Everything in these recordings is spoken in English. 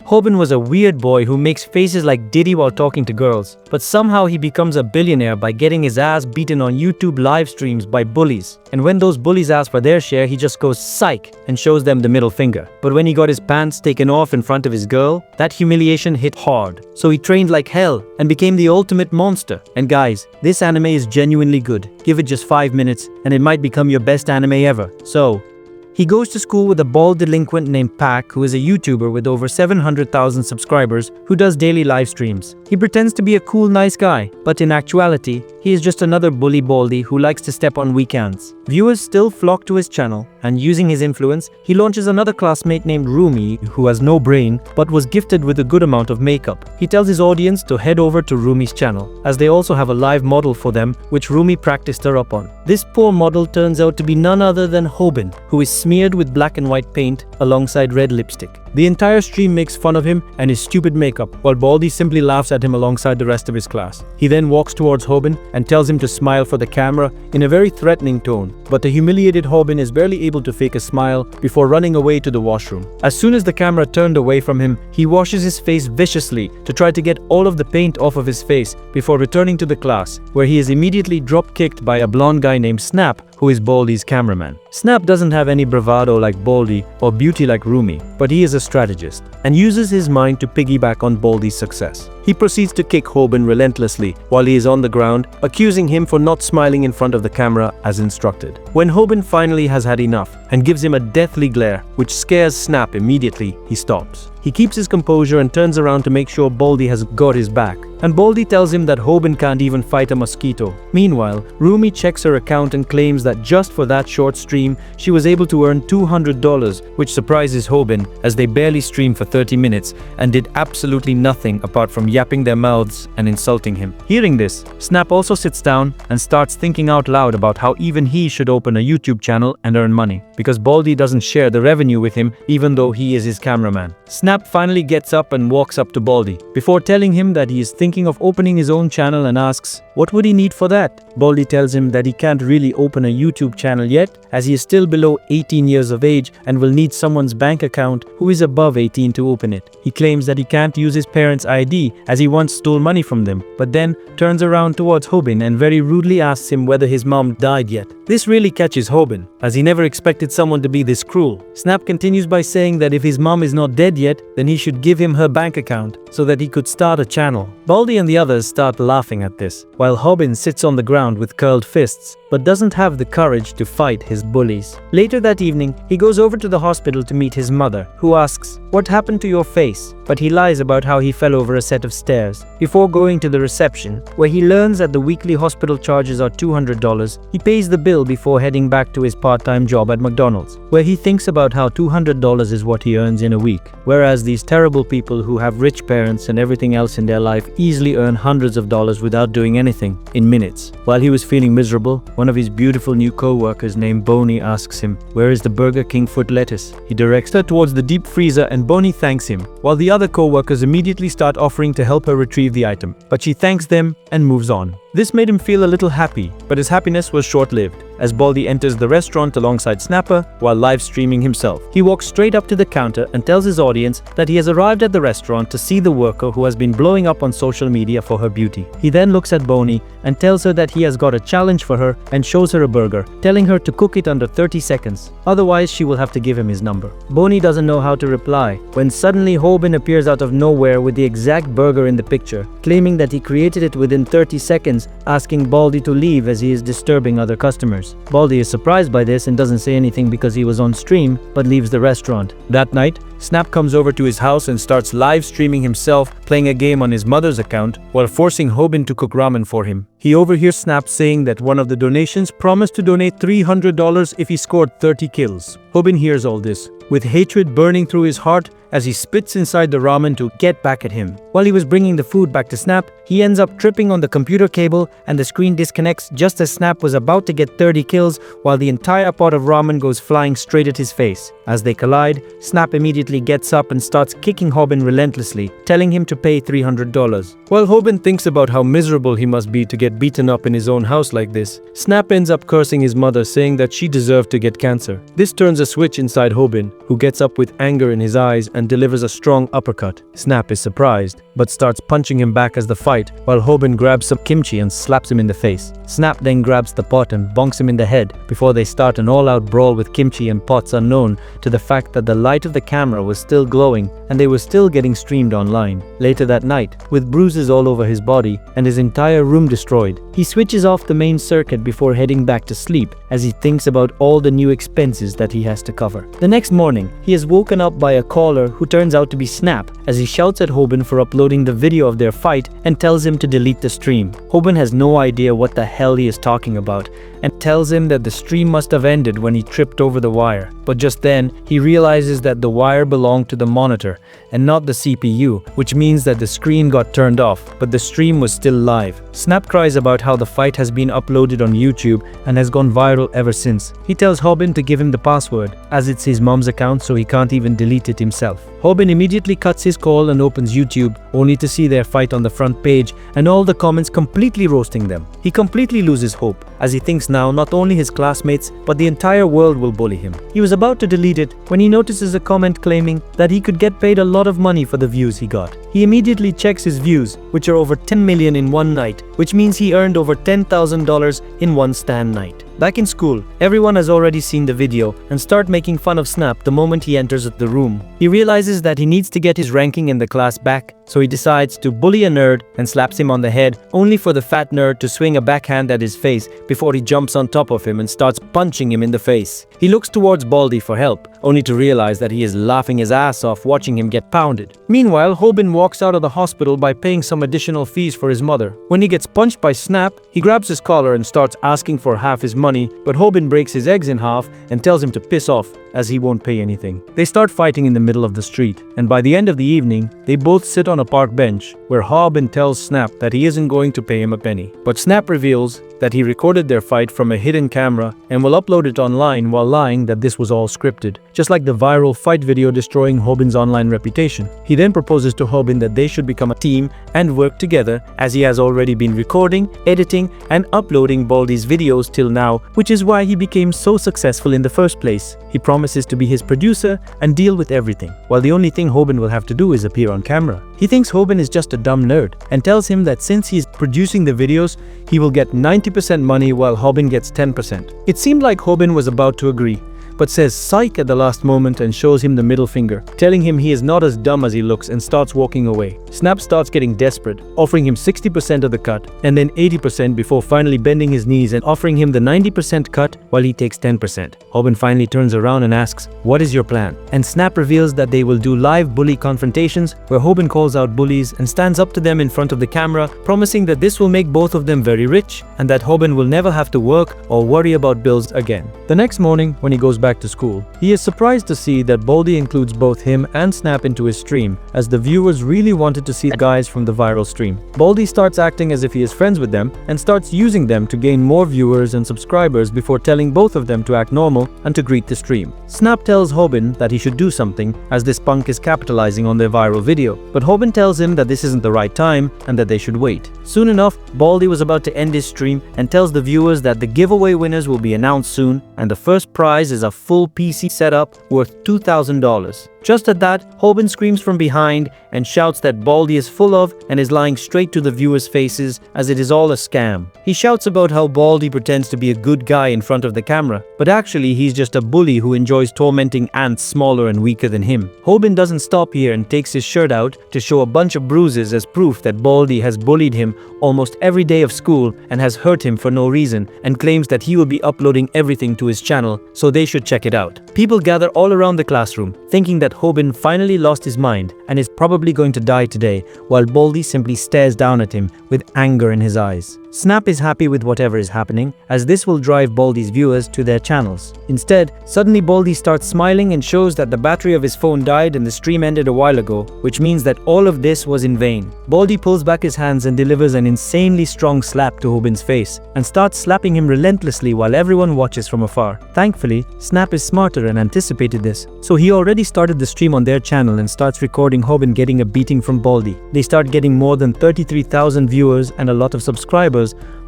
Hobin was a weird boy who makes faces like Diddy while talking to girls, but somehow he becomes a billionaire by getting his ass beaten on YouTube live streams by bullies. And when those bullies ask for their share, he just goes psych and shows them the middle finger. But when he got his pants taken off in front of his girl, that humiliation hit hard. So he trained like hell and became the ultimate monster. And guys, this anime is genuinely good. Give it just 5 minutes and it might become your best anime ever. So, he goes to school with a bald delinquent named Pac, who is a YouTuber with over 700,000 subscribers who does daily live streams. He pretends to be a cool, nice guy, but in actuality, he is just another bully baldy who likes to step on weak hands. Viewers still flock to his channel, and using his influence, he launches another classmate named Rumi, who has no brain, but was gifted with a good amount of makeup. He tells his audience to head over to Rumi's channel, as they also have a live model for them, which Rumi practiced her up on. This poor model turns out to be none other than Hobin, who is smeared with black and white paint alongside red lipstick. The entire stream makes fun of him and his stupid makeup, while Baldy simply laughs at him alongside the rest of his class. He then walks towards Hobin and tells him to smile for the camera in a very threatening tone, but the humiliated Hobin is barely able to fake a smile before running away to the washroom. As soon as the camera turned away from him, he washes his face viciously to try to get all of the paint off of his face before returning to the class, where he is immediately drop-kicked by a blonde guy named Snap, who is Baldy's cameraman. Snap doesn't have any bravado like Baldy or beauty like Rumi, but he is a strategist and uses his mind to piggyback on Baldy's success. He proceeds to kick Hobin relentlessly while he is on the ground, accusing him for not smiling in front of the camera as instructed. When Hobin finally has had enough and gives him a deathly glare, which scares Snap immediately, he stops. He keeps his composure and turns around to make sure Baldy has got his back. And Baldy tells him that Hobin can't even fight a mosquito. Meanwhile, Rumi checks her account and claims that just for that short stream, she was able to earn $200, which surprises Hobin as they barely streamed for 30 minutes and did absolutely nothing apart from yapping their mouths and insulting him. Hearing this, Snap also sits down and starts thinking out loud about how even he should open a YouTube channel and earn money, because Baldy doesn't share the revenue with him even though he is his cameraman. Snap finally gets up and walks up to Baldy before telling him that he is thinking of opening his own channel and asks, what would he need for that? Baldy tells him that he can't really open a YouTube channel yet, as he is still below 18 years of age and will need someone's bank account who is above 18 to open it. He claims that he can't use his parents' ID as he once stole money from them, but then turns around towards Hobin and very rudely asks him whether his mom died yet. This really catches Hobin, as he never expected someone to be this cruel. Snap continues by saying that if his mom is not dead yet, then he should give him her bank account so that he could start a channel. Baldy and the others start laughing at this, while Hobin sits on the ground with curled fists, but doesn't have the courage to fight his bullies. Later that evening, he goes over to the hospital to meet his mother, who asks, what happened to your face? But he lies about how he fell over a set of stairs. Before going to the reception, where he learns that the weekly hospital charges are $200, he pays the bill before heading back to his part-time job at McDonald's, where he thinks about how $200 is what he earns in a week, whereas these terrible people who have rich parents and everything else in their life easily earn hundreds of dollars without doing anything in minutes. While he was feeling miserable, one of his beautiful new co-workers named Bonnie asks him, where is the Burger King foot lettuce? He directs her towards the deep freezer and Bonnie thanks him, while the other co-workers immediately start offering to help her retrieve the item. But she thanks them and moves on. This made him feel a little happy, but his happiness was short-lived, as Baldy enters the restaurant alongside Snapper while live streaming himself. He walks straight up to the counter and tells his audience that he has arrived at the restaurant to see the worker who has been blowing up on social media for her beauty. He then looks at Bonnie and tells her that he has got a challenge for her and shows her a burger, telling her to cook it under 30 seconds. Otherwise, she will have to give him his number. Bonnie doesn't know how to reply, when suddenly Hobin appears out of nowhere with the exact burger in the picture, claiming that he created it within 30 seconds, asking Baldy to leave as he is disturbing other customers. Baldy is surprised by this and doesn't say anything because he was on stream, but leaves the restaurant. That night, Snap comes over to his house and starts live streaming himself playing a game on his mother's account while forcing Hobin to cook ramen for him. He overhears Snap saying that one of the donations promised to donate $300 if he scored 30 kills. Hobin hears all this, with hatred burning through his heart as he spits inside the ramen to get back at him. While he was bringing the food back to Snap, he ends up tripping on the computer cable and the screen disconnects just as Snap was about to get 30 kills while the entire pot of ramen goes flying straight at his face. As they collide, Snap immediately immediately gets up and starts kicking Hobin relentlessly, telling him to pay $300. While Hobin thinks about how miserable he must be to get beaten up in his own house like this, Snap ends up cursing his mother, saying that she deserved to get cancer. This turns a switch inside Hobin, who gets up with anger in his eyes and delivers a strong uppercut. Snap is surprised, but starts punching him back as the fight, while Hobin grabs some kimchi and slaps him in the face. Snap then grabs the pot and bonks him in the head before they start an all-out brawl with kimchi and pots, unknown to the fact that the light of the camera was still glowing and they were still getting streamed online. Later that night, with bruises all over his body and his entire room destroyed, he switches off the main circuit before heading back to sleep as he thinks about all the new expenses that he has to cover. The next morning, he is woken up by a caller who turns out to be Snap as he shouts at Hobin for uploading the video of their fight and tells him to delete the stream. Hobin has no idea what the hell he is talking about and tells him that the stream must have ended when he tripped over the wire. But just then, he realizes that the wire belonged to the monitor and not the CPU, which means that the screen got turned off, but the stream was still live. Snap cries about how the fight has been uploaded on YouTube and has gone viral ever since. He tells Hobin to give him the password, as it's his mom's account, so he can't even delete it himself. Hobin immediately cuts his call and opens YouTube, only to see their fight on the front page and all the comments completely roasting them. He completely loses hope, as he thinks now not only his classmates but the entire world will bully him. He was about to delete it when he notices a comment claiming that he could get paid a lot of money for the views he got. He immediately checks his views, which are over 10 million in one night, which means he earned over $10,000 in one stand night. Back in school, everyone has already seen the video and start making fun of Snap the moment he enters the room. He realizes that he needs to get his ranking in the class back, so he decides to bully a nerd and slaps him on the head, only for the fat nerd to swing a backhand at his face before he jumps on top of him and starts punching him in the face. He looks towards Baldy for help, only to realize that he is laughing his ass off watching him get pounded. Meanwhile, Hobin walks out of the hospital by paying some additional fees for his mother. When he gets punched by Snap, he grabs his collar and starts asking for half his money, but Hobin breaks his eggs in half and tells him to piss off, as he won't pay anything. They start fighting in the middle of the street, and by the end of the evening, they both sit on a park bench where Hobin tells Snap that he isn't going to pay him a penny. But Snap reveals that he recorded their fight from a hidden camera and will upload it online while lying that this was all scripted, just like the viral fight video destroying Hobin's online reputation. He then proposes to Hobin that they should become a team and work together, as he has already been recording, editing, and uploading Baldy's videos till now, which is why he became so successful in the first place. He promises to be his producer and deal with everything, while the only thing Hobin will have to do is appear on camera. He thinks Hobin is just a dumb nerd and tells him that since he's producing the videos, he will get 90% money while Hobin gets 10%. It seemed like Hobin was about to agree, but says psych at the last moment and shows him the middle finger, telling him he is not as dumb as he looks, and starts walking away. Snap starts getting desperate, offering him 60% of the cut and then 80% before finally bending his knees and offering him the 90% cut while he takes 10%. Hobin finally turns around and asks, "What is your plan?" And Snap reveals that they will do live bully confrontations where Hobin calls out bullies and stands up to them in front of the camera, promising that this will make both of them very rich and that Hobin will never have to work or worry about bills again. The next morning, when he goes back to school, he is surprised to see that Baldy includes both him and Snap into his stream, as the viewers really wanted to see the guys from the viral stream. Baldy starts acting as if he is friends with them and starts using them to gain more viewers and subscribers before telling both of them to act normal and to greet the stream. Snap tells Hobin that he should do something, as this punk is capitalizing on their viral video, but Hobin tells him that this isn't the right time and that they should wait. Soon enough, Baldy was about to end his stream and tells the viewers that the giveaway winners will be announced soon, and the first prize is a full PC setup worth $2,000. Just at that, Hobin screams from behind and shouts that Baldy is full of and is lying straight to the viewers' faces, as it is all a scam. He shouts about how Baldy pretends to be a good guy in front of the camera, but actually he's just a bully who enjoys tormenting ants smaller and weaker than him. Hobin doesn't stop here and takes his shirt out to show a bunch of bruises as proof that Baldy has bullied him almost every day of school and has hurt him for no reason, and claims that he will be uploading everything to his channel, so they should check it out. People gather all around the classroom, thinking that Hobin finally lost his mind and is probably going to die today, while Baldy simply stares down at him with anger in his eyes. Snap is happy with whatever is happening, as this will drive Baldy's viewers to their channels. Instead, suddenly Baldy starts smiling and shows that the battery of his phone died and the stream ended a while ago, which means that all of this was in vain. Baldy pulls back his hands and delivers an insanely strong slap to Hobin's face, and starts slapping him relentlessly while everyone watches from afar. Thankfully, Snap is smarter and anticipated this, so he already started the stream on their channel and starts recording Hobin getting a beating from Baldy. They start getting more than 33,000 viewers and a lot of subscribers,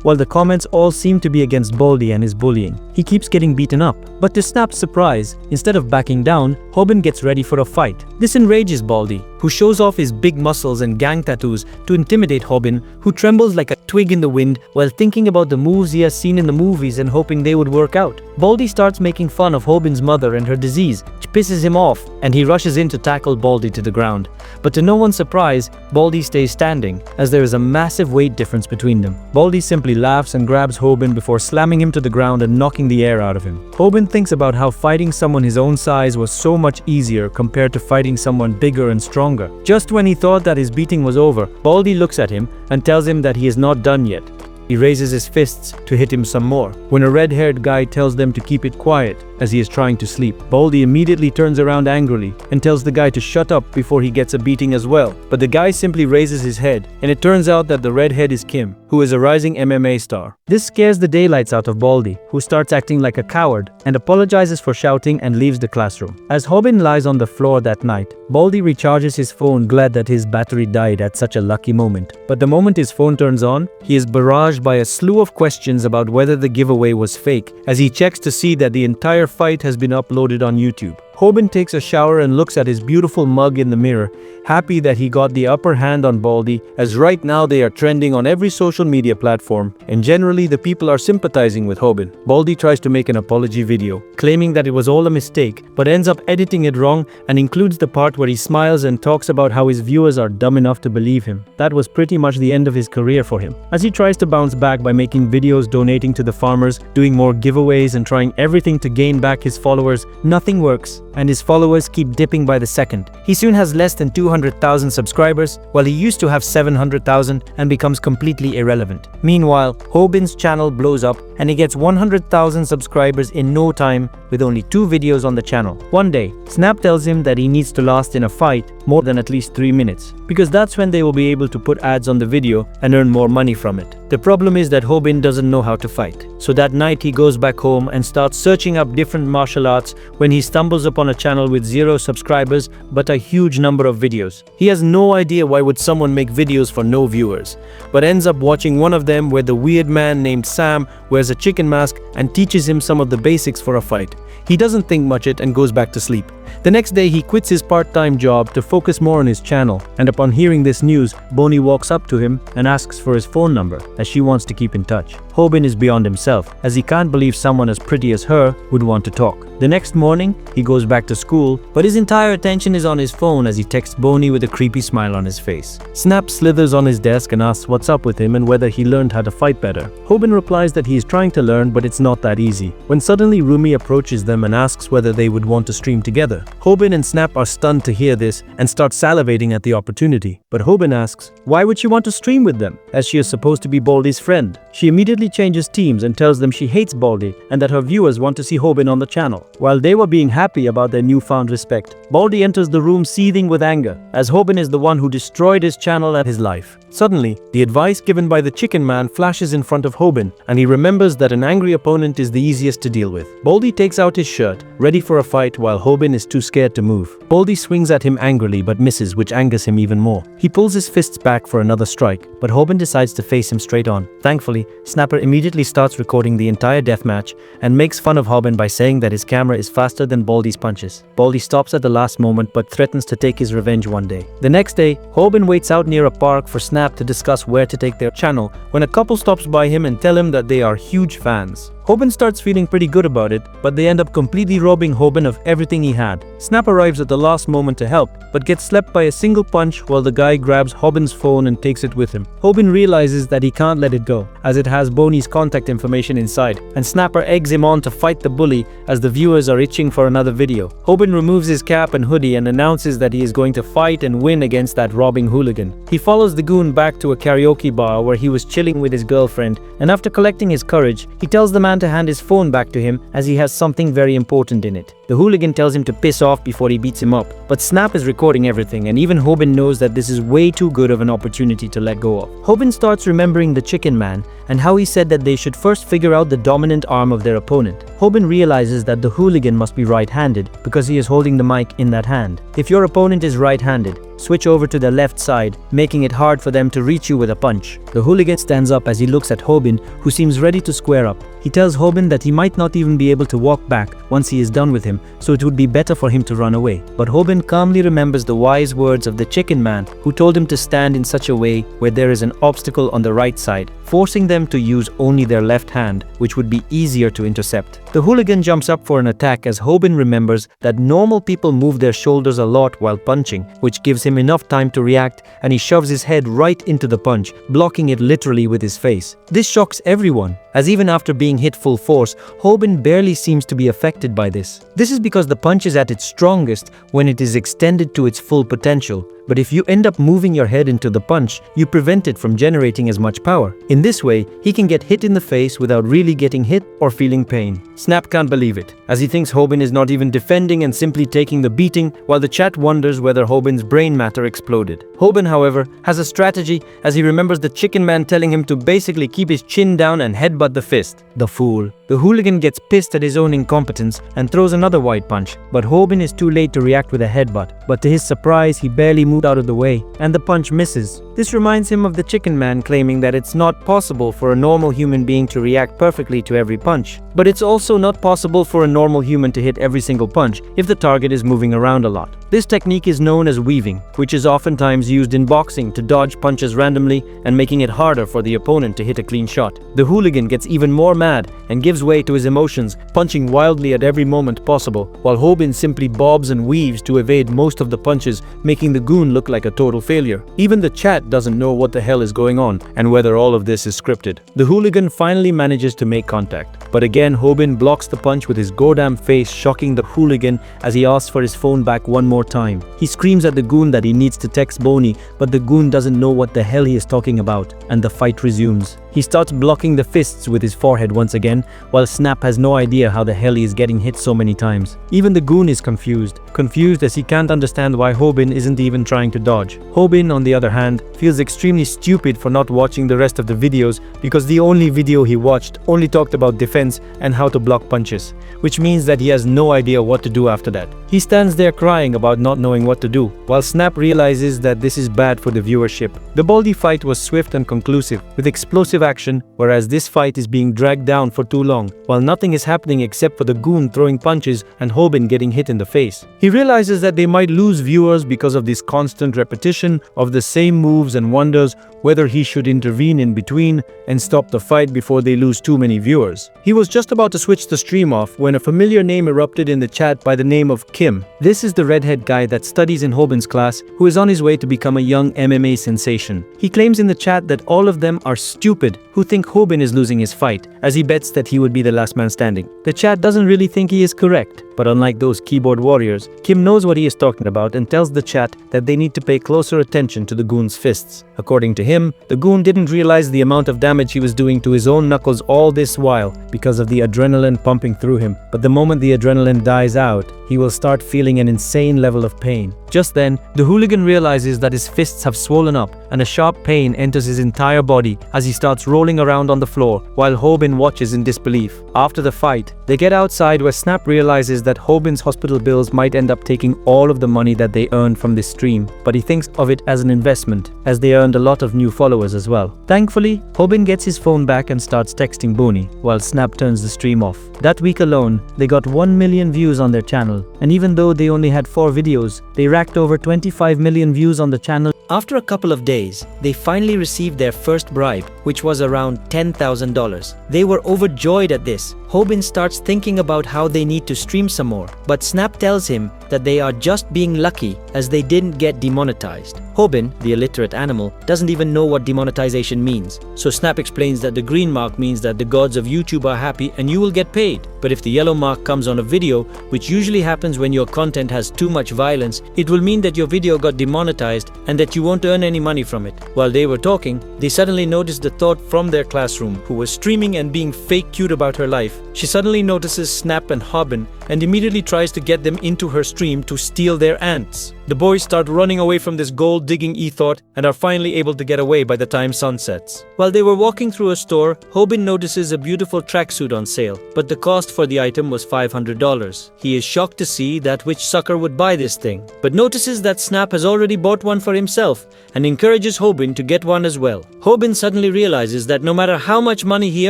while the comments all seem to be against Baldy and his bullying. He keeps getting beaten up, but to Snap's surprise, instead of backing down, Hobin gets ready for a fight. This enrages Baldy, who shows off his big muscles and gang tattoos to intimidate Hobin, who trembles like a twig in the wind while thinking about the moves he has seen in the movies and hoping they would work out. Baldy starts making fun of Hobin's mother and her disease, which pisses him off, and he rushes in to tackle Baldy to the ground. But to no one's surprise, Baldy stays standing, as there is a massive weight difference between them. Baldy simply laughs and grabs Hobin before slamming him to the ground and knocking the air out of him. Hobin thinks about how fighting someone his own size was so much easier compared to fighting someone bigger and stronger. Just when he thought that his beating was over, Baldy looks at him and tells him that he is not done yet. He raises his fists to hit him some more, when a red-haired guy tells them to keep it quiet as he is trying to sleep. Baldy immediately turns around angrily and tells the guy to shut up before he gets a beating as well. But the guy simply raises his head, and it turns out that the redhead is Kim, who is a rising MMA star. This scares the daylights out of Baldy, who starts acting like a coward and apologizes for shouting and leaves the classroom. As Hobin lies on the floor that night, Baldy recharges his phone, glad that his battery died at such a lucky moment. But the moment his phone turns on, he is barraged by a slew of questions about whether the giveaway was fake, as he checks to see that the entire fight has been uploaded on YouTube. Hobin takes a shower and looks at his beautiful mug in the mirror, happy that he got the upper hand on Baldy, as right now they are trending on every social media platform, and generally the people are sympathizing with Hobin. Baldy tries to make an apology video, claiming that it was all a mistake, but ends up editing it wrong and includes the part where he smiles and talks about how his viewers are dumb enough to believe him. That was pretty much the end of his career for him. As he tries to bounce back by making videos donating to the farmers, doing more giveaways and trying everything to gain back his followers, nothing works, and his followers keep dipping by the second. He soon has less than 200,000 subscribers, while he used to have 700,000, and becomes completely irrelevant. Meanwhile, Hobin's channel blows up and he gets 100,000 subscribers in no time with only 2 videos on the channel. One day, Snap tells him that he needs to last in a fight more than at least 3 minutes, because that's when they will be able to put ads on the video and earn more money from it. The problem is that Hobin doesn't know how to fight. So that night he goes back home and starts searching up different martial arts when he stumbles upon a channel with 0 subscribers but a huge number of videos. He has no idea why would someone make videos for no viewers, but ends up watching one of them where the weird man named Sam wears a chicken mask and teaches him some of the basics for a fight. He doesn't think much it and goes back to sleep. The next day he quits his part-time job to focus more on his channel, and upon hearing this news, Bonnie walks up to him and asks for his phone number, as she wants to keep in touch. Hobin is beyond himself, as he can't believe someone as pretty as her would want to talk. The next morning, he goes back to school, but his entire attention is on his phone as he texts Bonnie with a creepy smile on his face. Snap slithers on his desk and asks what's up with him and whether he learned how to fight better. Hobin replies that he is trying to learn, but it's not that easy, when suddenly Rumi approaches them and asks whether they would want to stream together. Hobin and Snap are stunned to hear this and start salivating at the opportunity. But Hobin asks, why would she want to stream with them, as she is supposed to be Baldy's friend? She immediately changes teams and tells them she hates Baldy and that her viewers want to see Hobin on the channel. While they were being happy about their newfound respect, Baldy enters the room seething with anger, as Hobin is the one who destroyed his channel and his life. Suddenly, the advice given by the chicken man flashes in front of Hobin, and he remembers that an angry opponent is the easiest to deal with. Baldy takes out his shirt, ready for a fight, while Hobin is too scared to move. Baldy swings at him angrily but misses, which angers him even more. He pulls his fists back for another strike, but Hobin decides to face him straight on. Thankfully, Snapper immediately starts recording the entire deathmatch and makes fun of Hobin by saying that his camera is faster than Baldy's punches. Baldy stops at the last moment but threatens to take his revenge one day. The next day, Hobin waits out near a park for Snap to discuss where to take their channel when a couple stops by him and tell him that they are huge fans. Hobin starts feeling pretty good about it, but they end up completely robbing Hobin of everything he had. Snap arrives at the last moment to help, but gets slapped by a single punch while the guy grabs Hobin's phone and takes it with him. Hobin realizes that he can't let it go, as it has Boney's contact information inside, and Snapper eggs him on to fight the bully as the viewers are itching for another video. Hobin removes his cap and hoodie and announces that he is going to fight and win against that robbing hooligan. He follows the goon back to a karaoke bar where he was chilling with his girlfriend, and after collecting his courage, he tells the man to hand his phone back to him as he has something very important in it. The hooligan tells him to piss off before he beats him up, but Snap is recording everything, and even Hobin knows that this is way too good of an opportunity to let go of. Hobin starts remembering the chicken man and how he said that they should first figure out the dominant arm of their opponent. Hobin realizes that the hooligan must be right-handed because he is holding the mic in that hand. If your opponent is right-handed, switch over to the left side, making it hard for them to reach you with a punch. The hooligan stands up as he looks at Hobin, who seems ready to square up. He tells Hobin that he might not even be able to walk back once he is done with him, so it would be better for him to run away. But Hobin calmly remembers the wise words of the chicken man, who told him to stand in such a way where there is an obstacle on the right side, forcing them to use only their left hand, which would be easier to intercept. The hooligan jumps up for an attack as Hobin remembers that normal people move their shoulders a lot while punching, which gives him enough time to react, and he shoves his head right into the punch, blocking it literally with his face. This shocks everyone, as even after being hit full force, Hobin barely seems to be affected by this. This is because the punch is at its strongest when it is extended to its full potential. But if you end up moving your head into the punch, you prevent it from generating as much power. In this way, he can get hit in the face without really getting hit or feeling pain. Snap can't believe it, as he thinks Hobin is not even defending and simply taking the beating, while the chat wonders whether Hobin's brain matter exploded. Hobin, however, has a strategy as he remembers the chicken man telling him to basically keep his chin down and headbutt the fist. The fool. The hooligan gets pissed at his own incompetence and throws another wide punch, but Hobin is too late to react with a headbutt. But to his surprise, he barely moved out of the way, and the punch misses. This reminds him of the chicken man claiming that it's not possible for a normal human being to react perfectly to every punch. But it's also not possible for a normal human to hit every single punch if the target is moving around a lot. This technique is known as weaving, which is oftentimes used in boxing to dodge punches randomly and making it harder for the opponent to hit a clean shot. The hooligan gets even more mad and gives way to his emotions, punching wildly at every moment possible, while Hobin simply bobs and weaves to evade most of the punches, making the goon look like a total failure. Even the chat doesn't know what the hell is going on and whether all of this is scripted. The hooligan finally manages to make contact, but again Hobin blocks the punch with his goddamn face, shocking the hooligan as he asks for his phone back one more time. He screams at the goon that he needs to text Boney, but the goon doesn't know what the hell he is talking about, and the fight resumes. He starts blocking the fists with his forehead once again, while Snap has no idea how the hell he is getting hit so many times. Even the goon is confused as he can't understand why Hobin isn't even trying to dodge. Hobin, on the other hand, feels extremely stupid for not watching the rest of the videos because the only video he watched only talked about defense and how to block punches, which means that he has no idea what to do after that. He stands there crying about not knowing what to do, while Snap realizes that this is bad for the viewership. The Baldy fight was swift and conclusive, with explosive action, whereas this fight is being dragged down for too long, while nothing is happening except for the goon throwing punches and Hobin getting hit in the face. He realizes that they might lose viewers because of this constant repetition of the same moves and wonders whether he should intervene in between and stop the fight before they lose too many viewers. He was just about to switch the stream off when a familiar name erupted in the chat by the name of Kim. This is the redhead guy that studies in Hobin's class, who is on his way to become a young MMA sensation. He claims in the chat that all of them are stupid who think Hobin is losing his fight, as he bets that he would be the last man standing. The chat doesn't really think he is correct, but unlike those keyboard warriors, Kim knows what he is talking about and tells the chat that they need to pay closer attention to the goon's fists. According to him, the goon didn't realize the amount of damage he was doing to his own knuckles all this while because of the adrenaline pumping through him, but the moment the adrenaline dies out, he will start feeling an insane level of pain. Just then, the hooligan realizes that his fists have swollen up and a sharp pain enters his entire body as he starts rolling around on the floor while Hobin watches in disbelief. After the fight, they get outside where Snap realizes that Hobin's hospital bills might end up taking all of the money that they earned from this stream, but he thinks of it as an investment, as they earned a lot of new followers as well. Thankfully, Hobin gets his phone back and starts texting Boney, while Snap turns the stream off. That week alone, they got 1 million views on their channel, and even though they only had 4 videos, they racked over 25 million views on the channel. After a couple of days, they finally received their first bribe, which was around $10,000. They were overjoyed at this. Hobin starts thinking about how they need to stream some more, but Snap tells him that they are just being lucky as they didn't get demonetized. Hobin, the illiterate animal, doesn't even know what demonetization means, so Snap explains that the green mark means that the gods of YouTube are happy and you will get paid. But if the yellow mark comes on a video, which usually happens when your content has too much violence, it will mean that your video got demonetized and that you won't earn any money from it. While they were talking, they suddenly noticed the thought from their classroom, who was streaming and being fake cute about her life. She suddenly notices Snap and Hobin and immediately tries to get them into her stream to steal their ants. The boys start running away from this gold-digging e-thought and are finally able to get away by the time sun sets. While they were walking through a store, Hobin notices a beautiful tracksuit on sale, but the cost for the item was $500. He is shocked to see that which sucker would buy this thing, but notices that Snap has already bought one for himself and encourages Hobin to get one as well. Hobin suddenly realizes that no matter how much money he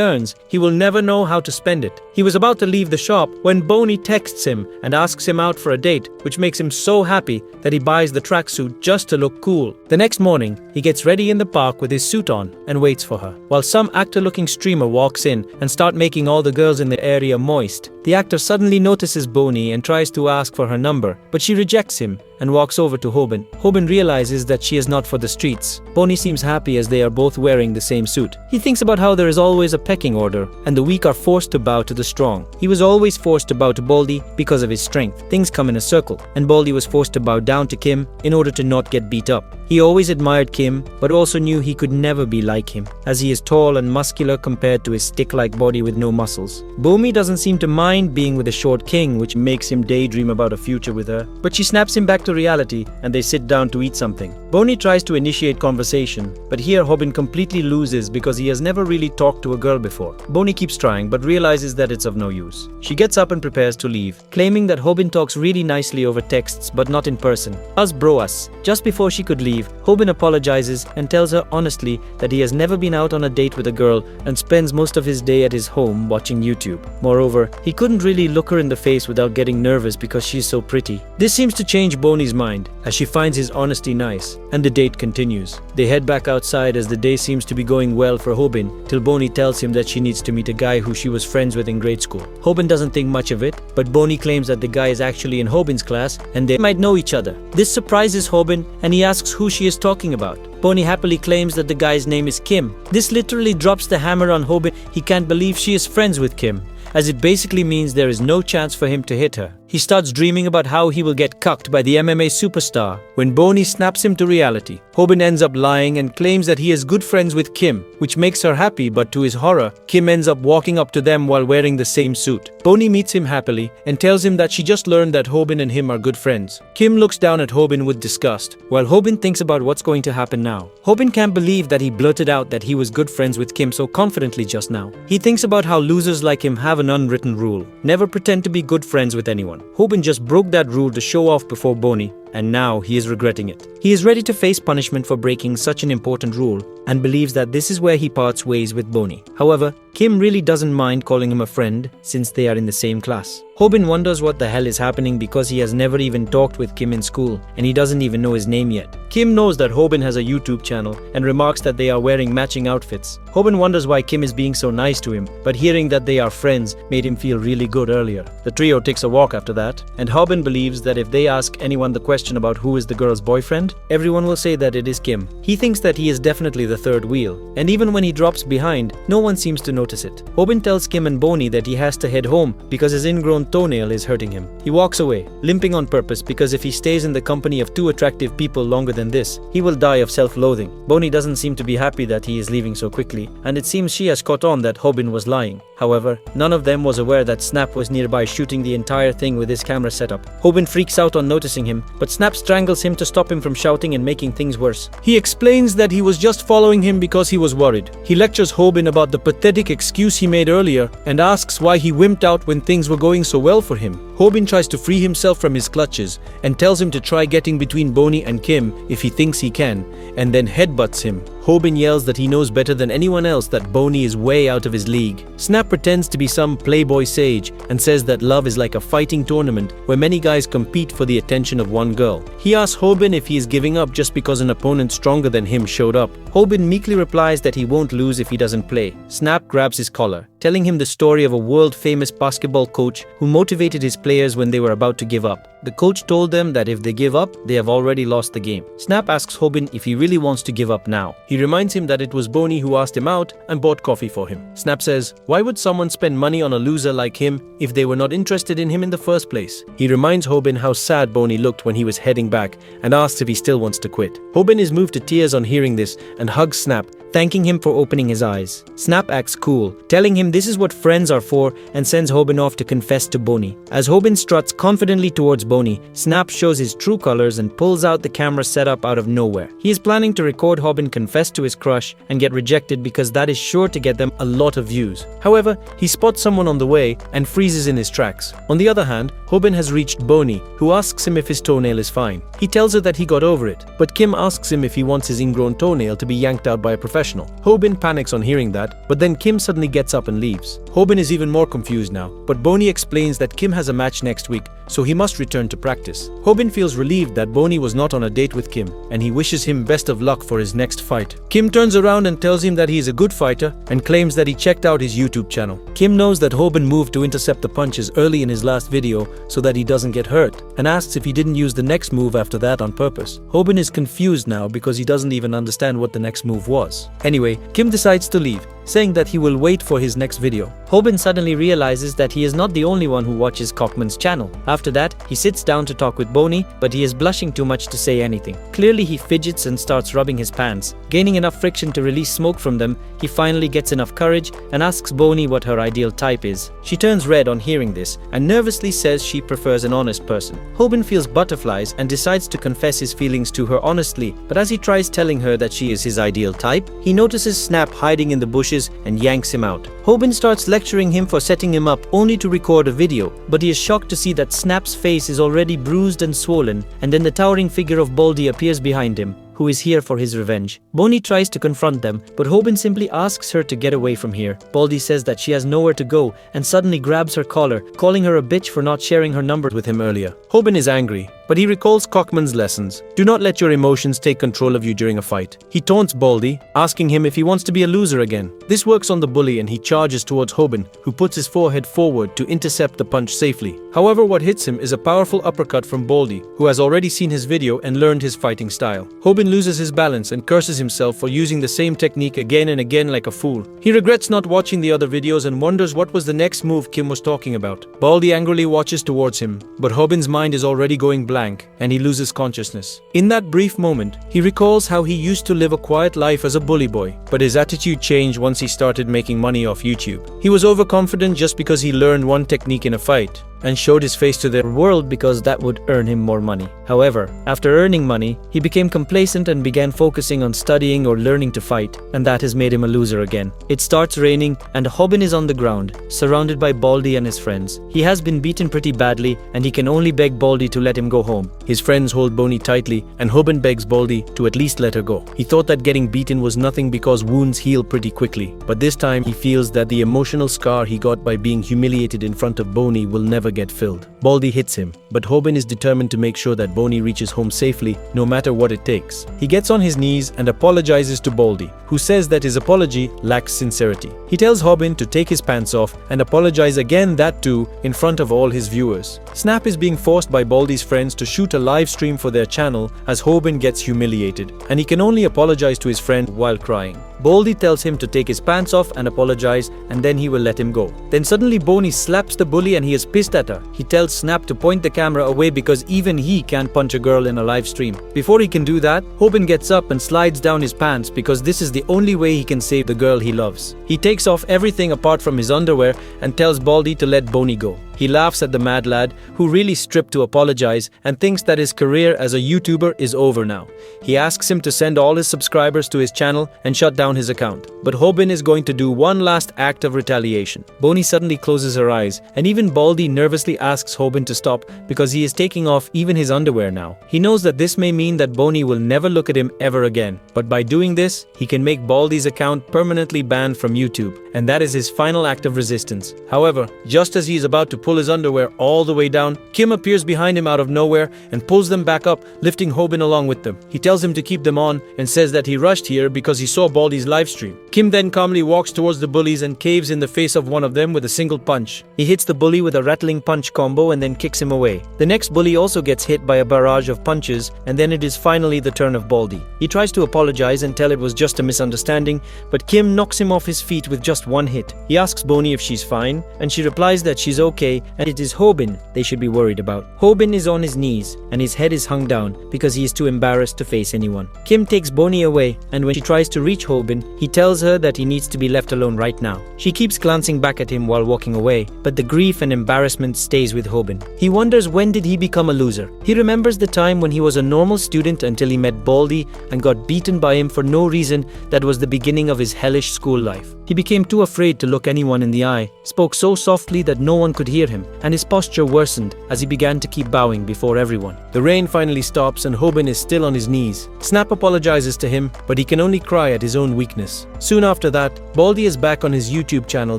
earns, he will never know how to spend it. He was about to leave the shop when Boney texts him and asks him out for a date, which makes him so happy that he buys the tracksuit just to look cool. The next morning, he gets ready in the park with his suit on and waits for her, while some actor-looking streamer walks in and start making all the girls in the area moist. The actor suddenly notices Boney and tries to ask for her number, but she rejects him and walks over to Hobin. Hobin realizes that she is not for the streets. Boney seems happy as they are both wearing the same suit. He thinks about how there is always a pecking order, and the weak are forced to bow to the strong. He was always forced to bow to Baldy because of his strength. Things come in a circle, and Baldy was forced to bow down to Kim in order to not get beat up. He always admired Kim, but also knew he could never be like him, as he is tall and muscular compared to his stick-like body with no muscles. Bomi doesn't seem to mind being with a short king, which makes him daydream about a future with her, but she snaps him back to reality and they sit down to eat something. Boney tries to initiate conversation, but here Hobin completely loses because he has never really talked to a girl before. Boney keeps trying but realizes that it's of no use. She gets up and prepares to leave, claiming that Hobin talks really nicely over texts but not in person. Us bro us. Just before she could leave, Hobin apologizes and tells her honestly that he has never been out on a date with a girl and spends most of his day at his home watching YouTube. Moreover, he couldn't really look her in the face without getting nervous because she's so pretty. This seems to change Boney's mind as she finds his honesty nice, and the date continues. They head back outside as the day seems to be going well for Hobin till Boney tells him that she needs to meet a guy who she was friends with in grade school. Hobin doesn't think much of it, but Boney claims that the guy is actually in Hobin's class and they might know each other. This surprises Hobin and he asks who she is talking about. Boney happily claims that the guy's name is Kim. This literally drops the hammer on Hobin. He can't believe she is friends with Kim, as it basically means there is no chance for him to hit her. He starts dreaming about how he will get cucked by the MMA superstar when Boney snaps him to reality. Hobin ends up lying and claims that he is good friends with Kim, which makes her happy, but to his horror, Kim ends up walking up to them while wearing the same suit. Boney meets him happily and tells him that she just learned that Hobin and him are good friends. Kim looks down at Hobin with disgust, while Hobin thinks about what's going to happen now. Hobin can't believe that he blurted out that he was good friends with Kim so confidently just now. He thinks about how losers like him have an unwritten rule: never pretend to be good friends with anyone. Hobin just broke that rule to show off before Boney, and now he is regretting it. He is ready to face punishment for breaking such an important rule and believes that this is where he parts ways with Boney. However, Kim really doesn't mind calling him a friend since they are in the same class. Hobin wonders what the hell is happening because he has never even talked with Kim in school and he doesn't even know his name yet. Kim knows that Hobin has a YouTube channel and remarks that they are wearing matching outfits. Hobin wonders why Kim is being so nice to him, but hearing that they are friends made him feel really good earlier. The trio takes a walk after that, and Hobin believes that if they ask anyone the question about who is the girl's boyfriend, everyone will say that it is Kim. He thinks that he is definitely the third wheel, and even when he drops behind, no one seems to notice it. Hobin tells Kim and Boney that he has to head home because his ingrown toenail is hurting him. He walks away, limping on purpose because if he stays in the company of two attractive people longer than this, he will die of self-loathing. Boney doesn't seem to be happy that he is leaving so quickly, and it seems she has caught on that Hobin was lying. However, none of them was aware that Snap was nearby shooting the entire thing with his camera setup. Hobin freaks out on noticing him, but Snap strangles him to stop him from shouting and making things worse. He explains that he was just following him because he was worried. He lectures Hobin about the pathetic excuse he made earlier and asks why he wimped out when things were going so well for him. Hobin tries to free himself from his clutches and tells him to try getting between Boney and Kim if he thinks he can, and then headbutts him. Hobin yells that he knows better than anyone else that Boney is way out of his league. Snap pretends to be some playboy sage and says that love is like a fighting tournament where many guys compete for the attention of one girl. He asks Hobin if he is giving up just because an opponent stronger than him showed up. Hobin meekly replies that he won't lose if he doesn't play. Snap grabs his collar, telling him the story of a world-famous basketball coach who motivated his players when they were about to give up. The coach told them that if they give up, they have already lost the game. Snap asks Hobin if he really wants to give up now. He reminds him that it was Boney who asked him out and bought coffee for him. Snap says, why would someone spend money on a loser like him if they were not interested in him in the first place? He reminds Hobin how sad Boney looked when he was heading back and asks if he still wants to quit. Hobin is moved to tears on hearing this and hugs Snap, thanking him for opening his eyes. Snap acts cool, telling him this is what friends are for, and sends Hobin off to confess to Boney. As Hobin struts confidently towards Boney, Snap shows his true colors and pulls out the camera setup out of nowhere. He is planning to record Hobin confess to his crush and get rejected because that is sure to get them a lot of views. However, he spots someone on the way and freezes in his tracks. On the other hand, Hobin has reached Boney, who asks him if his toenail is fine. He tells her that he got over it, but Kim asks him if he wants his ingrown toenail to be yanked out by a professional. Hobin panics on hearing that, but then Kim suddenly gets up and leaves. Hobin is even more confused now, but Boney explains that Kim has a match next week, so he must return to practice. Hobin feels relieved that Boney was not on a date with Kim, and he wishes him best of luck for his next fight. Kim turns around and tells him that he is a good fighter and claims that he checked out his YouTube channel. Kim knows that Hobin moved to intercept the punches early in his last video so that he doesn't get hurt, and asks if he didn't use the next move after that on purpose. Hobin is confused now because he doesn't even understand what the next move was. Anyway, Kim decides to leave, saying that he will wait for his next video. Hobin suddenly realizes that he is not the only one who watches Cockman's channel. After that, he sits down to talk with Boney, but he is blushing too much to say anything. Clearly, he fidgets and starts rubbing his pants. Gaining enough friction to release smoke from them, he finally gets enough courage and asks Boney what her ideal type is. She turns red on hearing this and nervously says she prefers an honest person. Hobin feels butterflies and decides to confess his feelings to her honestly, but as he tries telling her that she is his ideal type, he notices Snap hiding in the bushes and yanks him out. Hobin starts lecturing him for setting him up only to record a video, but he is shocked to see that Snap's face is already bruised and swollen, and then the towering figure of Baldy appears behind him, who is here for his revenge. Boney tries to confront them, but Hobin simply asks her to get away from here. Baldy says that she has nowhere to go and suddenly grabs her collar, calling her a bitch for not sharing her number with him earlier. Hobin is angry, but he recalls Cockman's lessons. Do not let your emotions take control of you during a fight. He taunts Baldy, asking him if he wants to be a loser again. This works on the bully and he charges towards Hobin, who puts his forehead forward to intercept the punch safely. However, what hits him is a powerful uppercut from Baldy, who has already seen his video and learned his fighting style. Hobin loses his balance and curses himself for using the same technique again and again like a fool. He regrets not watching the other videos and wonders what was the next move Kim was talking about. Baldy angrily watches towards him, but Hobin's mind is already going blank and he loses consciousness. In that brief moment, he recalls how he used to live a quiet life as a bully boy, but his attitude changed once he started making money off YouTube. He was overconfident just because he learned one technique in a fight and showed his face to the world because that would earn him more money. However, after earning money, he became complacent and began focusing on studying or learning to fight, and that has made him a loser again. It starts raining and Hobin is on the ground, surrounded by Baldy and his friends. He has been beaten pretty badly and he can only beg Baldy to let him go home. His friends hold Boney tightly and Hobin begs Baldy to at least let her go. He thought that getting beaten was nothing because wounds heal pretty quickly, but this time he feels that the emotional scar he got by being humiliated in front of Boney will never get filled. Baldy hits him, but Hobin is determined to make sure that Boney reaches home safely no matter what it takes. He gets on his knees and apologizes to Baldy, who says that his apology lacks sincerity. He tells Hobin to take his pants off and apologize again, that too in front of all his viewers. Snap is being forced by Baldy's friends to shoot a live stream for their channel as Hobin gets humiliated, and he can only apologize to his friend while crying. Baldy tells him to take his pants off and apologize, and then he will let him go. Then suddenly Boney slaps the bully and he is pissed at her. He tells Snap to point the camera away because even he can't punch a girl in a live stream. Before he can do that, Hobin gets up and slides down his pants because this is the only way he can save the girl he loves. He takes off everything apart from his underwear and tells Baldy to let Boney go. He laughs at the mad lad, who really stripped to apologize and thinks that his career as a YouTuber is over now. He asks him to send all his subscribers to his channel and shut down his account. But Hobin is going to do one last act of retaliation. Bonnie suddenly closes her eyes, and even Baldy nervously asks Hobin to stop because he is taking off even his underwear now. He knows that this may mean that Bonnie will never look at him ever again, but by doing this, he can make Baldy's account permanently banned from YouTube, and that is his final act of resistance. However, just as he is about to pull his underwear all the way down, Kim appears behind him out of nowhere and pulls them back up, lifting Hobin along with them. He tells him to keep them on and says that he rushed here because he saw Baldy's livestream. Kim then calmly walks towards the bullies and caves in the face of one of them with a single punch. He hits the bully with a rattling punch combo and then kicks him away. The next bully also gets hit by a barrage of punches, and then it is finally the turn of Baldy. He tries to apologize and tell it was just a misunderstanding, but Kim knocks him off his feet with just one hit. He asks Bonnie if she's fine, and she replies that she's okay and it is Hobin they should be worried about. Hobin is on his knees and his head is hung down because he is too embarrassed to face anyone. Kim takes Bonnie away, and when she tries to reach Hobin, he tells her that he needs to be left alone right now. She keeps glancing back at him while walking away, but the grief and embarrassment stays with Hobin. He wonders, when did he become a loser? He remembers the time when he was a normal student until he met Baldy and got beaten by him for no reason. That was the beginning of his hellish school life. He became too afraid to look anyone in the eye, spoke so softly that no one could hear him, and his posture worsened as he began to keep bowing before everyone. The rain finally stops and Hobin is still on his knees. Snap apologizes to him, but he can only cry at his own weakness. Soon after that, Baldy is back on his YouTube channel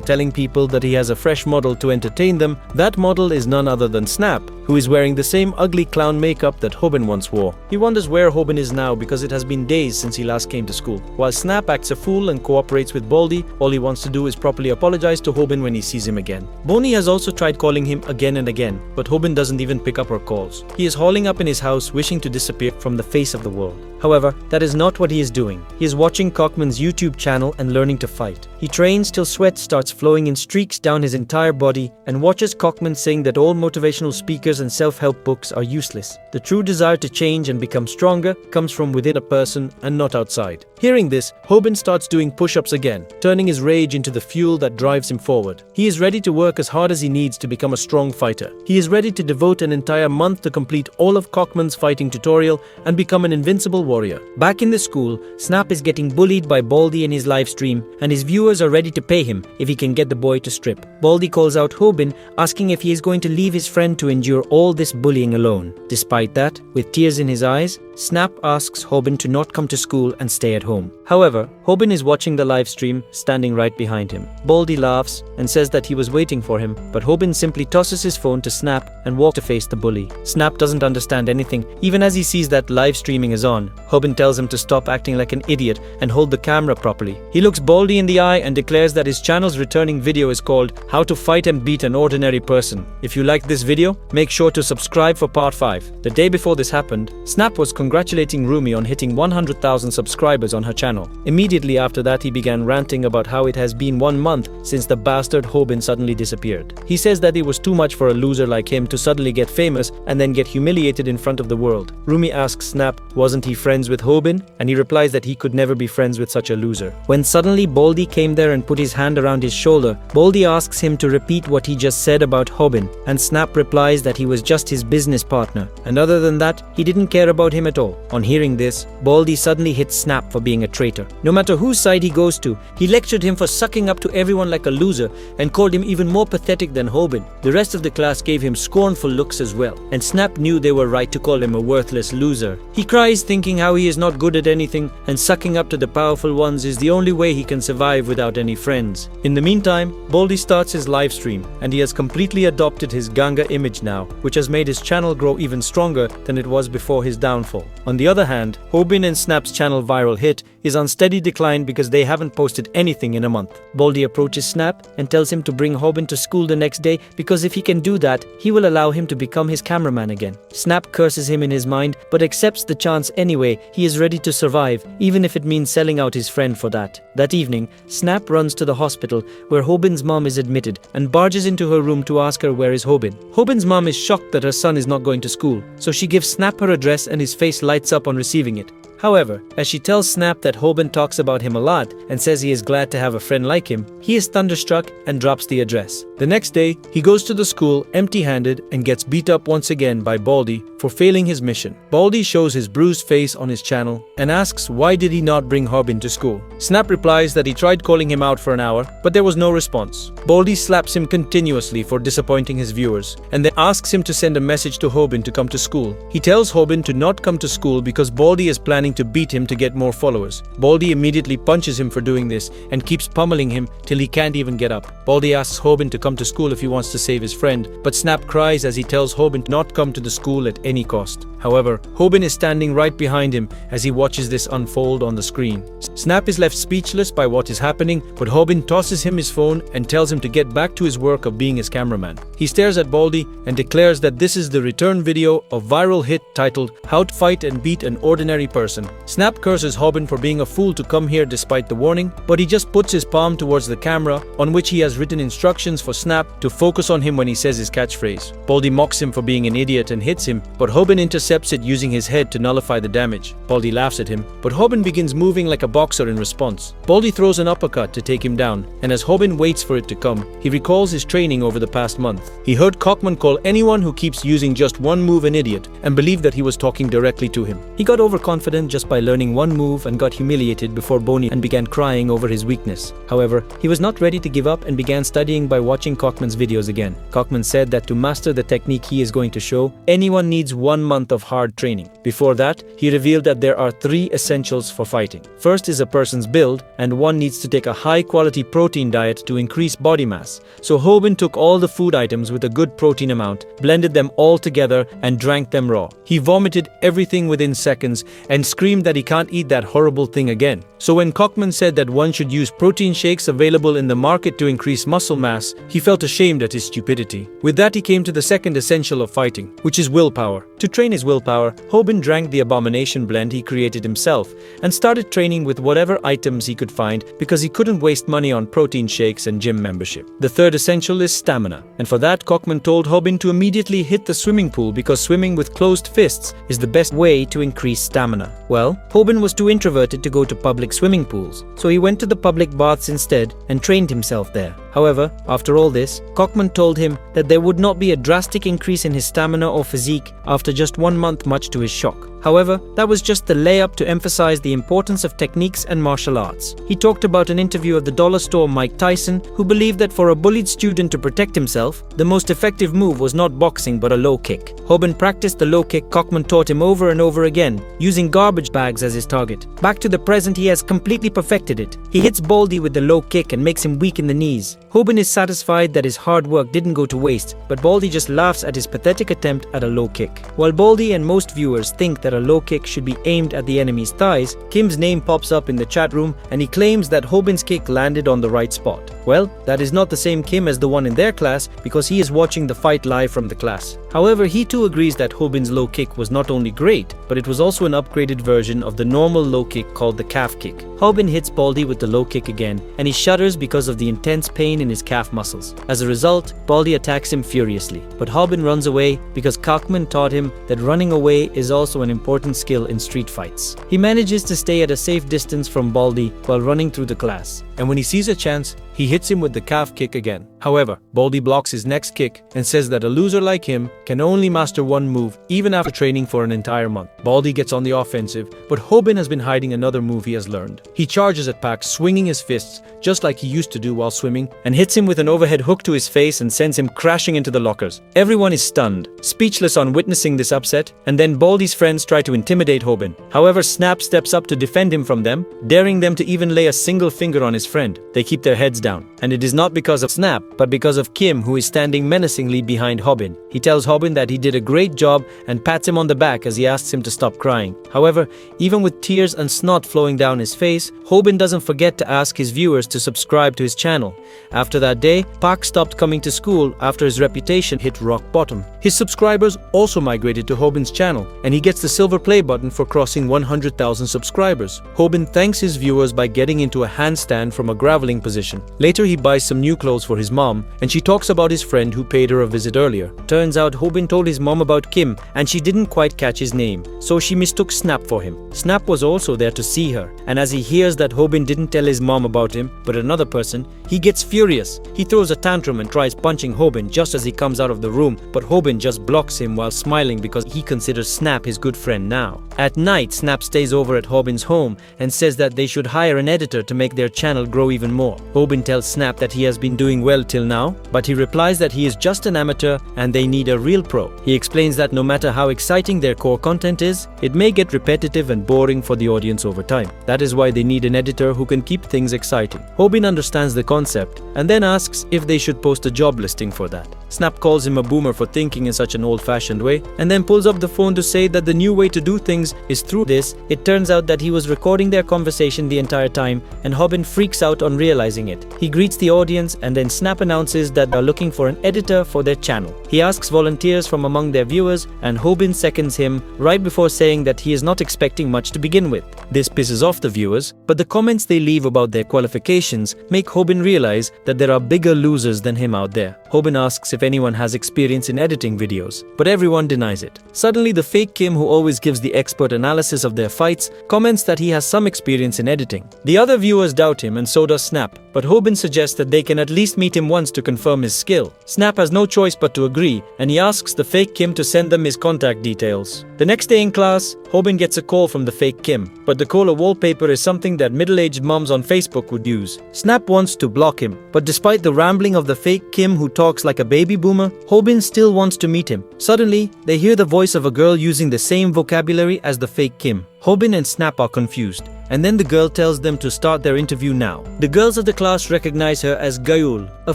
telling people that he has a fresh model to entertain them. That model is none other than Snap, who is wearing the same ugly clown makeup that Hobin once wore. He wonders where Hobin is now because it has been days since he last came to school. While Snap acts a fool and cooperates with Baldy, all he wants to do is properly apologize to Hobin when he sees him again. Bonnie has also tried calling him again and again, but Hobin doesn't even pick up her calls. He is hauling up in his house, wishing to disappear from the face of the world. However, that is not what he is doing. He is watching Cockman's YouTube channel and learning to fight. He trains till sweat starts flowing in streaks down his entire body and watches Cockman saying that all motivational speakers and self-help books are useless. The true desire to change and become stronger comes from within a person and not outside. Hearing this, Hobin starts doing push-ups again, turning his rage into the fuel that drives him forward. He is ready to work as hard as he needs to become a strong fighter. He is ready to devote an entire month to complete all of Cockman's fighting tutorial and become an invincible warrior. Back in the school, Snap is getting bullied by Baldy in his live stream, and his viewers are ready to pay him if he can get the boy to strip. Baldy calls out Hobin, asking if he is going to leave his friend to endure all this bullying alone. Despite that, with tears in his eyes, Snap asks Hobin to not come to school and stay at home. However, Hobin is watching the live stream, standing right behind him. Baldy laughs and says that he was waiting for him, but Hobin simply tosses his phone to Snap and walks to face the bully. Snap doesn't understand anything. Even as he sees that live streaming is on, Hobin tells him to stop acting like an idiot and hold the camera properly. He looks Baldy in the eye and declares that his channel's returning video is called How to Fight and Beat an Ordinary Person. If you liked this video, make sure to subscribe for part 5. The day before this happened, Snap was congratulating Rumi on hitting 100,000 subscribers on her channel. Immediately after that, he began ranting about how it has been 1 month since the bastard Hobin suddenly disappeared. He says that it was too much for a loser like him to suddenly get famous and then get humiliated in front of the world. Rumi asks Snap, wasn't he friends with Hobin? And he replies that he could never be friends with such a loser. When suddenly Baldy came there and put his hand around his shoulder, Baldy asks him to repeat what he just said about Hobin, and Snap replies that he was just his business partner, and other than that, he didn't care about him at all. On hearing this, Baldy suddenly hits Snap for being a traitor. No matter whose side he goes to, he lectured him for sucking up to everyone like a loser and called him even more pathetic than Hobin. The rest of the class gave him scornful looks as well, and Snap knew they were right to call him a worthless loser. He cries, thinking how he is not good at anything and sucking up to the powerful ones is the only way he can survive without any friends. In the meantime, Baldy starts his live stream, and he has completely adopted his Ganga image now, which has made his channel grow even stronger than it was before his downfall. On the other hand, Hobin and Snap's channel viral hit is on steady decline because they haven't posted anything in a month. Baldy approaches Snap and tells him to bring Hobin to school the next day because if he can do that, he will allow him to become his cameraman again. Snap curses him in his mind but accepts the chance anyway. He is ready to survive, even if it means selling out his friend for that. That evening, Snap runs to the hospital where Hobin's mom is admitted and barges into her room to ask her where is Hobin. Hobin's mom is shocked that her son is not going to school, so she gives Snap her address and his face lights up on receiving it. However, as she tells Snap that Hobin talks about him a lot and says he is glad to have a friend like him, he is thunderstruck and drops the address. The next day, he goes to the school empty-handed and gets beat up once again by Baldy for failing his mission. Baldy shows his bruised face on his channel and asks why did he not bring Hobin to school. Snap replies that he tried calling him out for an hour, but there was no response. Baldy slaps him continuously for disappointing his viewers and then asks him to send a message to Hobin to come to school. He tells Hobin to not come to school because Baldy is planning to beat him to get more followers. Baldy immediately punches him for doing this and keeps pummeling him till he can't even get up. Baldy asks Hobin to come to school if he wants to save his friend, but Snap cries as he tells Hobin to not come to the school at any cost. However, Hobin is standing right behind him as he watches this unfold on the screen. Snap is left speechless by what is happening, but Hobin tosses him his phone and tells him to get back to his work of being his cameraman. He stares at Baldy and declares that this is the return video of viral hit titled How to Fight and Beat an Ordinary Person. Snap curses Hobin for being a fool to come here despite the warning, but he just puts his palm towards the camera on which he has written instructions for Snap to focus on him when he says his catchphrase. Baldy mocks him for being an idiot and hits him, but Hobin intercepts it using his head to nullify the damage. Baldy laughs at him, but Hobin begins moving like a boxer in response. Baldy throws an uppercut to take him down, and as Hobin waits for it to come, he recalls his training over the past month. He heard Cockman call anyone who keeps using just one move an idiot and believed that he was talking directly to him. He got overconfident just by learning one move and got humiliated before Boney and began crying over his weakness. However, he was not ready to give up and began studying by watching Cockman's videos again. Cockman said that to master the technique he is going to show, anyone needs 1 month of hard training. Before that, he revealed that there are 3 essentials for fighting. First is a person's build, and one needs to take a high-quality protein diet to increase body mass. So Hobin took all the food items with a good protein amount, blended them all together, and drank them raw. He vomited everything within seconds and screamed that he can't eat that horrible thing again. So when Cockman said that one should use protein shakes available in the market to increase muscle mass, he felt ashamed at his stupidity. With that, he came to the second essential of fighting, which is willpower. To train his willpower, Hobin drank the abomination blend he created himself and started training with whatever items he could find because he couldn't waste money on protein shakes and gym membership. The third essential is stamina, and for that Cockman told Hobin to immediately hit the swimming pool because swimming with closed fists is the best way to increase stamina. Well, Hobin was too introverted to go to public swimming pools, so he went to the public baths instead and trained himself there. However, after all this, Cockman told him that there would not be a drastic increase in his stamina or physique after just 1 month, much to his shock. However, that was just the layup to emphasize the importance of techniques and martial arts. He talked about an interview of the dollar store Mike Tyson, who believed that for a bullied student to protect himself, the most effective move was not boxing but a low kick. Hobin practiced the low kick Cockman taught him over and over again, using garbage bags as his target. Back to the present, he has completely perfected it. He hits Baldy with the low kick and makes him weak in the knees. Hobin is satisfied that his hard work didn't go to waste, but Baldy just laughs at his pathetic attempt at a low kick. While Baldy and most viewers think that a low kick should be aimed at the enemy's thighs, Kim's name pops up in the chat room and he claims that Hobin's kick landed on the right spot. Well, that is not the same Kim as the one in their class because he is watching the fight live from the class. However, he too agrees that Hobin's low kick was not only great, but it was also an upgraded version of the normal low kick called the calf kick. Hobin hits Baldy with the low kick again, and he shudders because of the intense pain in his calf muscles. As a result, Baldy attacks him furiously, but Hobin runs away because Cockman taught him that running away is also an important skill in street fights. He manages to stay at a safe distance from Baldy while running through the class, and when he sees a chance, he hits him with the calf kick again. However, Baldy blocks his next kick and says that a loser like him can only master one move even after training for an entire month. Baldy gets on the offensive, but Hobin has been hiding another move he has learned. He charges at Pac, swinging his fists just like he used to do while swimming, and hits him with an overhead hook to his face and sends him crashing into the lockers. Everyone is stunned, speechless on witnessing this upset, and then Baldy's friends try to intimidate Hobin. However, Snap steps up to defend him from them, daring them to even lay a single finger on his friend. They keep their heads down, and it is not because of Snap, but because of Kim, who is standing menacingly behind Hobin. He tells Hobin that he did a great job and pats him on the back as he asks him to stop crying. However, even with tears and snot flowing down his face, Hobin doesn't forget to ask his viewers to subscribe to his channel. After that day, Park stopped coming to school after his reputation hit rock bottom. His subscribers also migrated to Hobin's channel, and he gets the silver play button for crossing 100,000 subscribers. Hobin thanks his viewers by getting into a handstand from a graveling position. Later he buys some new clothes for his mom, and she talks about his friend who paid her a visit earlier. Turns out Hobin told his mom about Kim, and she didn't quite catch his name, so she mistook Snap for him. Snap was also there to see her, and as he hears that Hobin didn't tell his mom about him, but another person, he gets furious. He throws a tantrum and tries punching Hobin just as he comes out of the room, but Hobin just blocks him while smiling because he considers Snap his good friend now. At night, Snap stays over at Hobin's home and says that they should hire an editor to make their channel grow even more. Hobin tells Snap that he has been doing well till now, but he replies that he is just an amateur and they need a real pro. He explains that no matter how exciting their core content is, it may get repetitive and boring for the audience over time. That is why they need an editor who can keep things exciting. Hobin understands the concept and then asks if they should post a job listing for that. Snap calls him a boomer for thinking in such an old-fashioned way and then pulls up the phone to say that the new way to do things is through this. It turns out that he was recording their conversation the entire time and Hobin freaks out on realizing it. He greets the audience and then Snap announces that they are looking for an editor for their channel. He asks volunteers from among their viewers and Hobin seconds him right before saying that he is not expecting much to begin with. This pisses off the viewers, but the comments they leave about their qualifications make Hobin realize that there are bigger losers than him out there. Hobin asks if anyone has experience in editing videos, but everyone denies it. Suddenly the fake Kim, who always gives the expert analysis of their fights, comments that he has some experience in editing. The other viewers doubt him and so does Snap, but Hobin suggests that they can at least meet him once to confirm his skill. Snap has no choice but to agree, and he asks the fake Kim to send them his contact details. The next day in class, Hobin gets a call from the fake Kim, but the caller wallpaper is something that middle-aged moms on Facebook would use. Snap wants to block him, but despite the rambling of the fake Kim who talks like a baby boomer, Hobin still wants to meet him. Suddenly, they hear the voice of a girl using the same vocabulary as the fake Kim. Hobin and Snap are confused, and then the girl tells them to start their interview now. The girls of the class recognize her as Gayul, a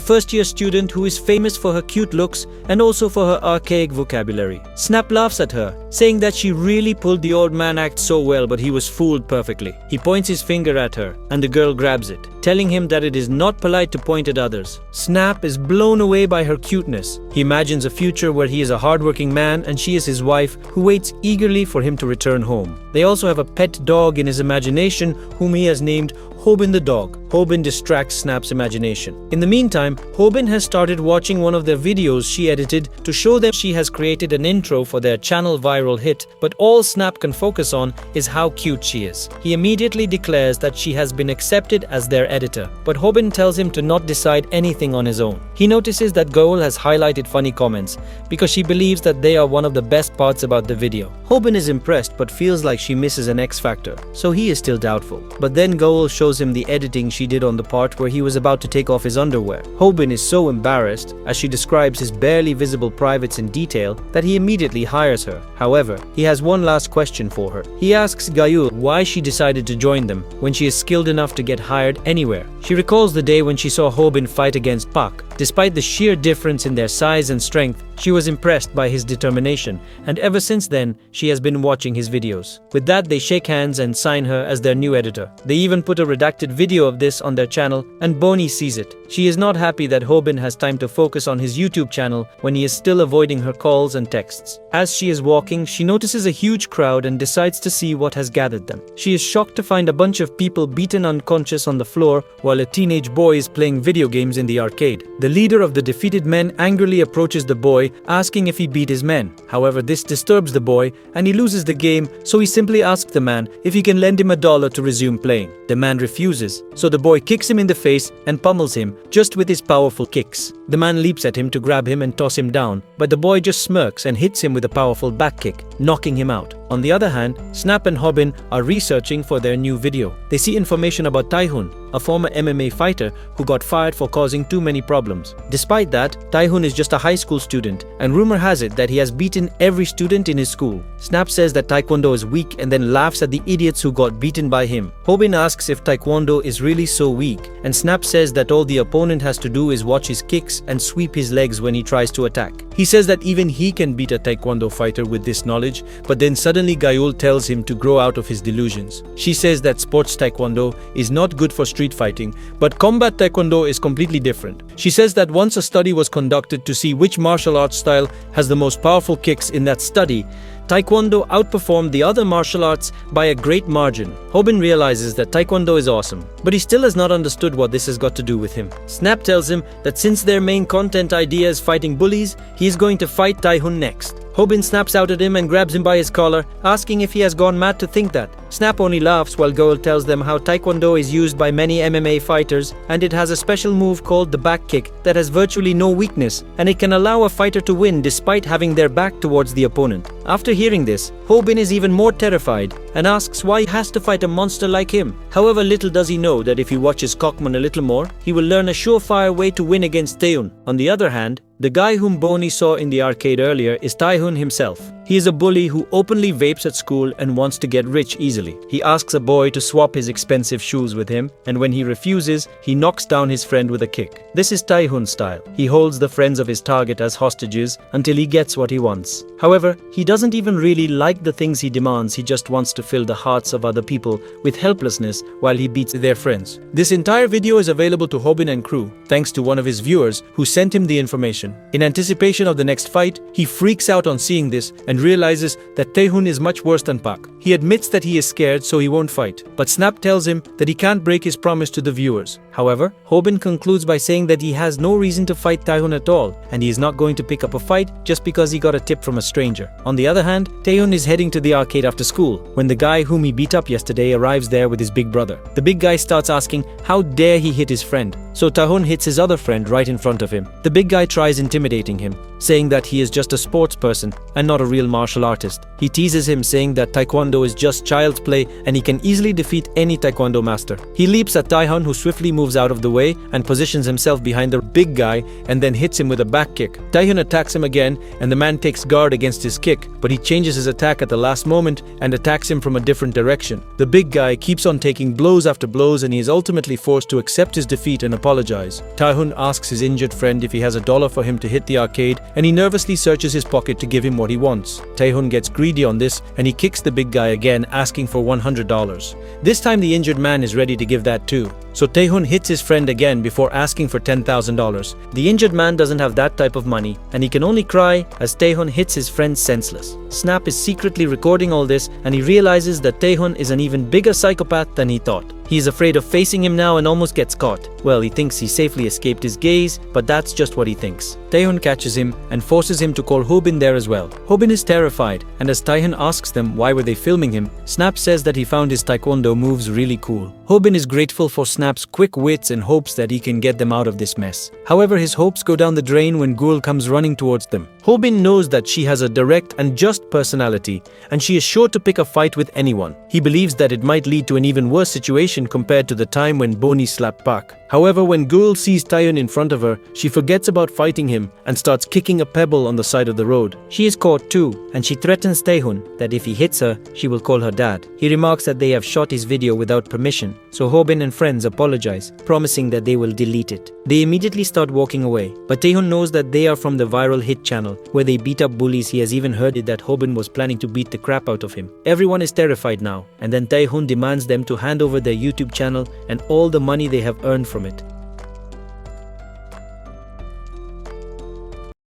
first-year student who is famous for her cute looks and also for her archaic vocabulary. Snap laughs at her, saying that she really pulled the old man act so well, but he was fooled perfectly. He points his finger at her, and the girl grabs it, telling him that it is not polite to point at others. Snap is blown away by her cuteness. He imagines a future where he is a hardworking man and she is his wife who waits eagerly for him to return home. They also have a pet dog in his imagination whom he has named Hobin the dog. Hobin distracts Snap's imagination. In the meantime, Hobin has started watching one of their videos she edited to show them she has created an intro for their channel viral hit, but all Snap can focus on is how cute she is. He immediately declares that she has been accepted as their editor, but Hobin tells him to not decide anything on his own. He notices that Goal has highlighted funny comments because she believes that they are one of the best parts about the video. Hobin is impressed but feels like she misses an X factor, so he is still doubtful. But then Goal shows him the editing she did on the part where he was about to take off his underwear. Hobin is so embarrassed as she describes his barely visible privates in detail that he immediately hires her. However, he has one last question for her. He asks Gayul why she decided to join them when she is skilled enough to get hired anywhere. She recalls the day when she saw Hobin fight against Pak. Despite the sheer difference in their size and strength, she was impressed by his determination, and ever since then, she has been watching his videos. With that, they shake hands and sign her as their new editor. They even put a redacted video of this on their channel, and Bonnie sees it. She is not happy that Hobin has time to focus on his YouTube channel when he is still avoiding her calls and texts. As she is walking, she notices a huge crowd and decides to see what has gathered them. She is shocked to find a bunch of people beaten unconscious on the floor while a teenage boy is playing video games in the arcade. The leader of the defeated men angrily approaches the boy, asking if he beat his men. However, this disturbs the boy and he loses the game, so he simply asks the man if he can lend him $1 to resume playing. The man refuses, so the boy kicks him in the face and pummels him just with his powerful kicks. The man leaps at him to grab him and toss him down, but the boy just smirks and hits him with a powerful back kick, knocking him out. On the other hand, Snap and Hobin are researching for their new video. They see information about Taihun, a former MMA fighter who got fired for causing too many problems. Despite that, Taihun is just a high school student, and rumor has it that he has beaten every student in his school. Snap says that Taekwondo is weak and then laughs at the idiots who got beaten by him. Hobin asks if Taekwondo is really so weak, and Snap says that all the opponent has to do is watch his kicks and sweep his legs when he tries to attack. He says that even he can beat a Taekwondo fighter with this knowledge, but then suddenly Gayul tells him to grow out of his delusions. She says that sports Taekwondo is not good for street fighting, but combat Taekwondo is completely different. She says that once a study was conducted to see which martial arts style has the most powerful kicks. In that study, Taekwondo outperformed the other martial arts by a great margin. Hobin realizes that Taekwondo is awesome, but he still has not understood what this has got to do with him. Snap tells him that since their main content idea is fighting bullies, he is going to fight Tae-hun next. Hobin snaps out at him and grabs him by his collar, asking if he has gone mad to think that. Snap only laughs while Goal tells them how Taekwondo is used by many MMA fighters and it has a special move called the back kick that has virtually no weakness and it can allow a fighter to win despite having their back towards the opponent. After hearing this, Hobin is even more terrified and asks why he has to fight a monster like him. However, little does he know that if he watches Cockman a little more, he will learn a surefire way to win against Tae-hun. On the other hand, the guy whom Bonnie saw in the arcade earlier is Tae-hun himself. He is a bully who openly vapes at school and wants to get rich easily. He asks a boy to swap his expensive shoes with him, and when he refuses, he knocks down his friend with a kick. This is Tae-hun style. He holds the friends of his target as hostages until he gets what he wants. However, he doesn't even really like the things he demands, he just wants to fill the hearts of other people with helplessness while he beats their friends. This entire video is available to Hobin and crew, thanks to one of his viewers who sent him the information. In anticipation of the next fight, he freaks out on seeing this and realizes that Tae-hun is much worse than Pak. He admits that he is scared so he won't fight, but Snap tells him that he can't break his promise to the viewers. However, Hobin concludes by saying that he has no reason to fight Tae-hun at all, and he is not going to pick up a fight just because he got a tip from a stranger. On the other hand, Tae-hun is heading to the arcade after school, when the guy whom he beat up yesterday arrives there with his big brother. The big guy starts asking how dare he hit his friend, so Tae-hun hits his other friend right in front of him. The big guy tries intimidating him, saying that he is just a sports person and not a real martial artist. He teases him, saying that Taekwondo is just child's play and he can easily defeat any Taekwondo master. He leaps at Tae-hun, who swiftly moves out of the way and positions himself behind the big guy and then hits him with a back kick. Tae-hun attacks him again and the man takes guard against his kick, but he changes his attack at the last moment and attacks him from a different direction. The big guy keeps on taking blows after blows and he is ultimately forced to accept his defeat and apologize. Tae-hun asks his injured friend if he has $1 for him to hit the arcade, and he nervously searches his pocket to give him what he wants. Tae-hun gets greedy on this and he kicks the big guy again, asking for $100. This time the injured man is ready to give that too. So Tae-hun hits his friend again before asking for $10,000. The injured man doesn't have that type of money and he can only cry as Tae-hun hits his friend senseless. Snap is secretly recording all this and he realizes that Tae-hun is an even bigger psychopath than he thought. He is afraid of facing him now and almost gets caught. Well, he thinks he safely escaped his gaze, but that's just what he thinks. Tae-hun catches him and forces him to call Hobin there as well. Hobin is terrified, and as Tae-hun asks them why were they filming him, Snap says that he found his Taekwondo moves really cool. Hobin is grateful for Snap's quick wits and hopes that he can get them out of this mess. However, his hopes go down the drain when Ghoul comes running towards them. Hobin knows that she has a direct and just personality, and she is sure to pick a fight with anyone. He believes that it might lead to an even worse situation compared to the time when Bonnie slapped Pak. However, when Ghoul sees Tae-hun in front of her, she forgets about fighting him and starts kicking a pebble on the side of the road. She is caught too, and she threatens Tae-hun that if he hits her, she will call her dad. He remarks that they have shot his video without permission, so Hobin and friends apologize, promising that they will delete it. They immediately start walking away, but Tae-hun knows that they are from the viral hit channel, where they beat up bullies. He has even heard it that Hobin was planning to beat the crap out of him. Everyone is terrified now, and then Tae-hun demands them to hand over their YouTube channel and all the money they have earned from it.